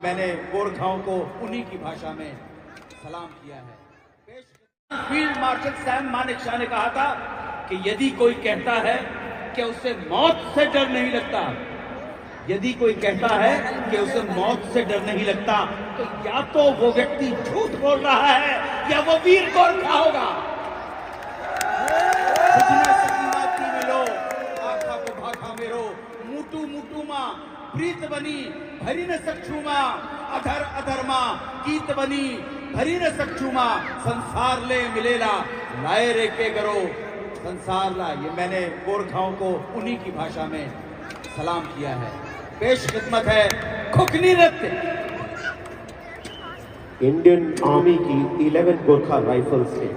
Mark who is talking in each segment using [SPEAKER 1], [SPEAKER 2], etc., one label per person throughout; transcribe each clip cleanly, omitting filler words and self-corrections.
[SPEAKER 1] मैंने गोरखाओं को उन्हीं की भाषा में सलाम किया है। फील्ड मार्शल सैम मानेकशॉ ने कहा था कि यदि कोई कहता है कि उसे मौत से डर नहीं लगता, यदि कोई कहता है कि उसे मौत से डर नहीं लगता, तो या तो वो व्यक्ति झूठ बोल रहा है या वो वीर गोरखा होगा। मुटू मुटू मा प्रीत बनी भरी न सक्षुमा, अधर अधर्मा गीत बनी भरी न सक्षुमा, संसार ले मिलेला लाए रे के करो संसार ला। ये मैंने गोरखाओं को उन्हीं की भाषा में सलाम किया है। पेश खिदमत है खुखनी नृत्य।
[SPEAKER 2] इंडियन आर्मी की 11 गोरखा राइफल्स के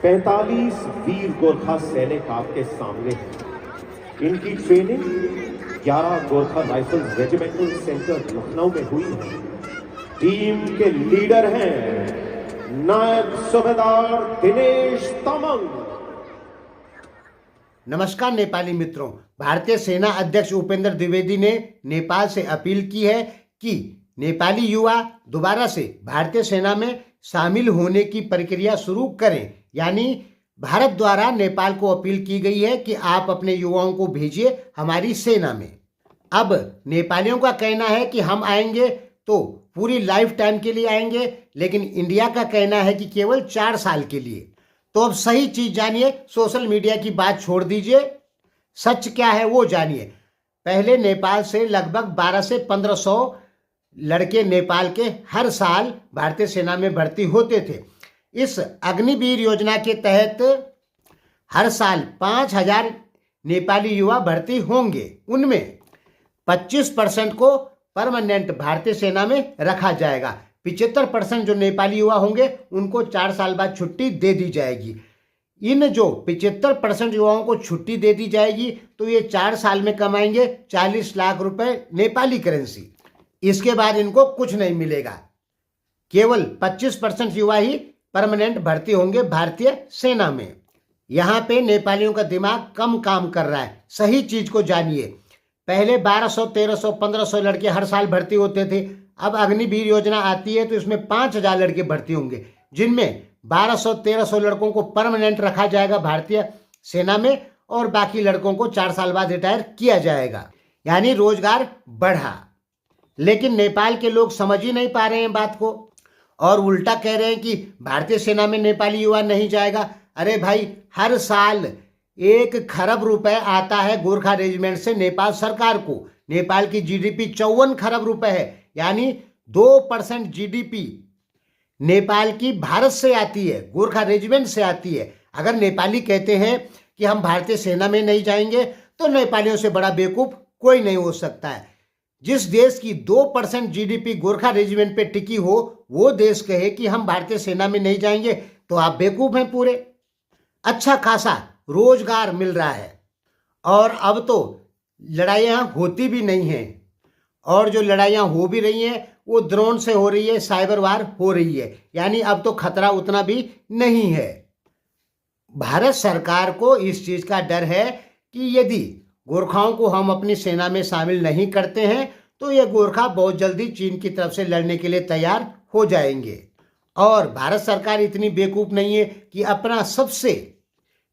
[SPEAKER 2] 45 वीर गोरखा सैनिक आपके सामने हैं। इनकी training 11 Gorkha rifles regimental centre Lucknow में हुई है। टीम के लीडर हैं नायब सूबेदार दिनेश तमंग।
[SPEAKER 3] नमस्कार नेपाली मित्रों, भारतीय सेना अध्यक्ष उपेंद्र द्विवेदी ने नेपाल से अपील की है कि नेपाली युवा दोबारा से भारतीय सेना में शामिल होने की प्रक्रिया शुरू करें। यानी भारत द्वारा नेपाल को अपील की गई है कि आप अपने युवाओं को भेजिए हमारी सेना में। अब नेपालियों का कहना है कि हम आएंगे तो पूरी लाइफ टाइम के लिए आएंगे, लेकिन इंडिया का कहना है कि केवल 4 साल के लिए। तो अब सही चीज जानिए, सोशल मीडिया की बात छोड़ दीजिए, सच क्या है वो जानिए। पहले नेपाल से लगभग 12 से 1500 लड़के नेपाल के हर साल भारतीय सेना में भर्ती होते थे। इस अग्निवीर योजना के तहत हर साल 5000 नेपाली युवा भर्ती होंगे। उनमें 25% को परमानेंट भारतीय सेना में रखा जाएगा। 75% जो नेपाली युवा होंगे उनको 4 साल बाद छुट्टी दे दी जाएगी। इन जो 75% युवाओं को छुट्टी दे दी जाएगी तो ये 4 साल में कमाएंगे 40 लाख रुपए नेपाली करेंसी। इसके बाद इनको कुछ नहीं मिलेगा। केवल 25% युवा ही परमानेंट भर्ती होंगे भारतीय सेना में। यहाँ पे नेपालियों का दिमाग कम काम कर रहा है। सही चीज को जानिए। पहले 1200, 1300, 1500 लड़के हर साल भर्ती होते थे। अब अग्निवीर योजना आती है तो इसमें 5000 लड़के भर्ती होंगे, जिनमें 1200, 1300 लड़कों को परमानेंट रखा जाएगा भारतीय सेना में और बाकी लड़कों को 4 साल बाद रिटायर किया जाएगा। यानी रोजगार बढ़ा। लेकिन नेपाल के लोग समझ ही नहीं पा रहे हैं बात को और उल्टा कह रहे हैं कि भारतीय सेना में नेपाली युवा नहीं जाएगा। अरे भाई, हर साल 1 खरब रुपए आता है गोरखा रेजिमेंट से नेपाल सरकार को। नेपाल की जीडीपी 54 खरब रुपए है, यानी 2% जीडीपी नेपाल की भारत से आती है, गोरखा रेजिमेंट से आती है। अगर नेपाली कहते हैं कि हम भारतीय सेना में नहीं जाएंगे तो नेपालियों से बड़ा बेवकूफ कोई नहीं हो सकता है। जिस देश की 2% जीडीपी गोरखा रेजिमेंट पे टिकी हो, वो देश कहे कि हम भारतीय सेना में नहीं जाएंगे तो आप बेवकूफ हैं पूरे। अच्छा खासा रोजगार मिल रहा है और अब तो लड़ाइयाँ होती भी नहीं हैं, और जो लड़ाइयाँ हो भी रही हैं वो ड्रोन से हो रही है, साइबर वार हो रही है। यानी अब तो खतरा उतना भी नहीं है। भारत सरकार को इस चीज का डर है कि यदि गोरखाओं को हम अपनी सेना में शामिल नहीं करते हैं तो ये गोरखा बहुत जल्दी चीन की तरफ से लड़ने के लिए तैयार हो जाएंगे। और भारत सरकार इतनी बेवकूफ नहीं है कि अपना सबसे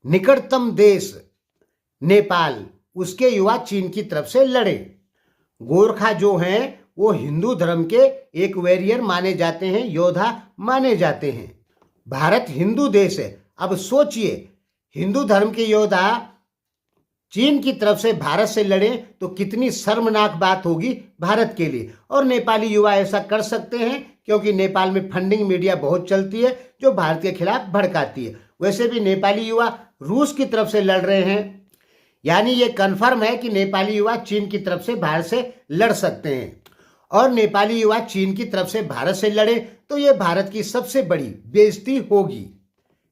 [SPEAKER 3] निकटतम देश नेपाल, उसके युवा चीन की तरफ से लड़े। गोरखा जो हैं वो हिंदू धर्म के एक वॉरियर माने जाते हैं, योद्धा माने जाते हैं। भारत हिंदू देश है। अब सोचिए, हिंदू धर्म के योद्धा चीन की तरफ से भारत से लड़े तो कितनी शर्मनाक बात होगी भारत के लिए। और नेपाली युवा ऐसा कर सकते हैं क्योंकि नेपाल में फंडिंग मीडिया बहुत चलती है जो भारत के खिलाफ भड़काती है। वैसे भी नेपाली युवा रूस की तरफ से लड़ रहे हैं, यानी ये कन्फर्म है कि नेपाली युवा चीन की तरफ से भारत से लड़ सकते हैं। और नेपाली युवा चीन की तरफ से भारत से लड़े तो ये भारत की सबसे बड़ी बेइज्जती होगी।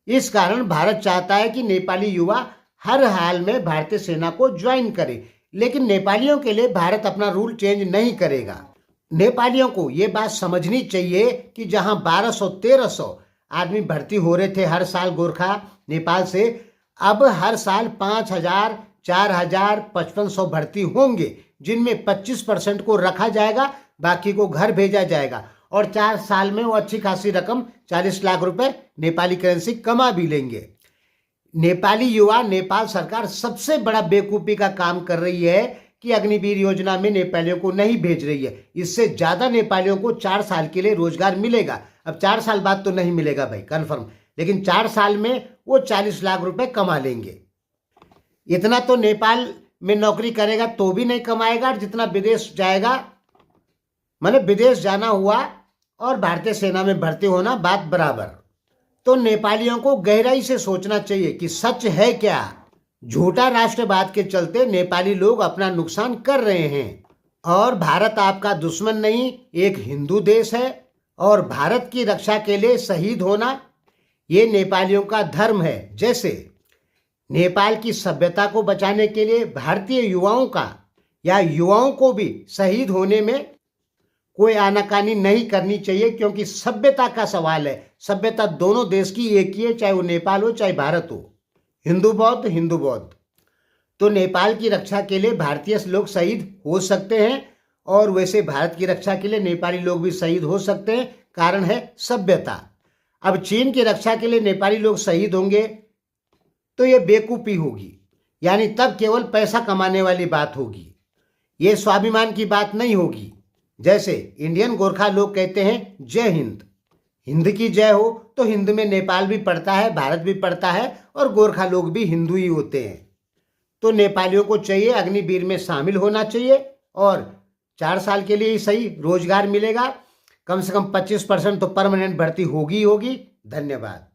[SPEAKER 3] इस कारण भारत चाहता है कि नेपाली युवा हर हाल में भारतीय सेना को ज्वाइन करे, लेकिन नेपालियों के लिए भारत अपना रूल चेंज नहीं करेगा। नेपालियों को ये बात समझनी चाहिए कि जहां 1200-1300 आदमी भर्ती हो रहे थे हर साल गोरखा नेपाल से, अब हर साल 5000, 4000, 5500 भर्ती होंगे, जिनमें 25% को रखा जाएगा बाकी को घर भेजा जाएगा और 4 साल में वो अच्छी खासी रकम 40 लाख रुपए नेपाली करेंसी कमा भी लेंगे। नेपाली युवा, नेपाल सरकार सबसे बड़ा बेवकूफ़ी का काम कर रही है कि अग्निवीर योजना में नेपालियों को नहीं भेज रही है। इससे ज़्यादा नेपालियों को 4 साल के लिए रोजगार मिलेगा। अब 4 साल बाद तो नहीं मिलेगा भाई कन्फर्म, लेकिन 4 साल में वो 40 लाख रुपए कमा लेंगे। इतना तो नेपाल में नौकरी करेगा तो भी नहीं कमाएगा, और जितना विदेश जाएगा, माने विदेश जाना हुआ और भारतीय सेना में भर्ती होना बात बराबर। तो नेपालियों को गहराई से सोचना चाहिए कि सच है क्या। झूठा राष्ट्रवाद के चलते नेपाली लोग अपना नुकसान कर रहे हैं। और भारत आपका दुश्मन नहीं, एक हिंदू देश है और भारत की रक्षा के लिए शहीद होना ये नेपालियों का धर्म है। जैसे नेपाल की सभ्यता को बचाने के लिए भारतीय युवाओं का या युवाओं को भी शहीद होने में कोई आनाकानी नहीं करनी चाहिए, क्योंकि सभ्यता का सवाल है। सभ्यता दोनों देश की एक ही है, चाहे वो नेपाल हो चाहे भारत हो, हिंदू बौद्ध। तो नेपाल की रक्षा के लिए भारतीय लोग शहीद हो सकते हैं और वैसे भारत की रक्षा के लिए नेपाली लोग भी शहीद हो सकते हैं, कारण है सभ्यता। अब चीन की रक्षा के लिए नेपाली लोग शहीद होंगे तो ये बेवकूफ़ी होगी, यानी तब केवल पैसा कमाने वाली बात होगी, ये स्वाभिमान की बात नहीं होगी। जैसे इंडियन गोरखा लोग कहते हैं जय हिंद, हिंद की जय हो, तो हिंद में नेपाल भी पड़ता है, भारत भी पड़ता है और गोरखा लोग भी हिंदू ही होते हैं। तो नेपालियों को चाहिए अग्निवीर में शामिल होना चाहिए और 4 साल के लिए ही सही रोजगार मिलेगा, कम से कम 25% तो परमानेंट भर्ती होगी। धन्यवाद।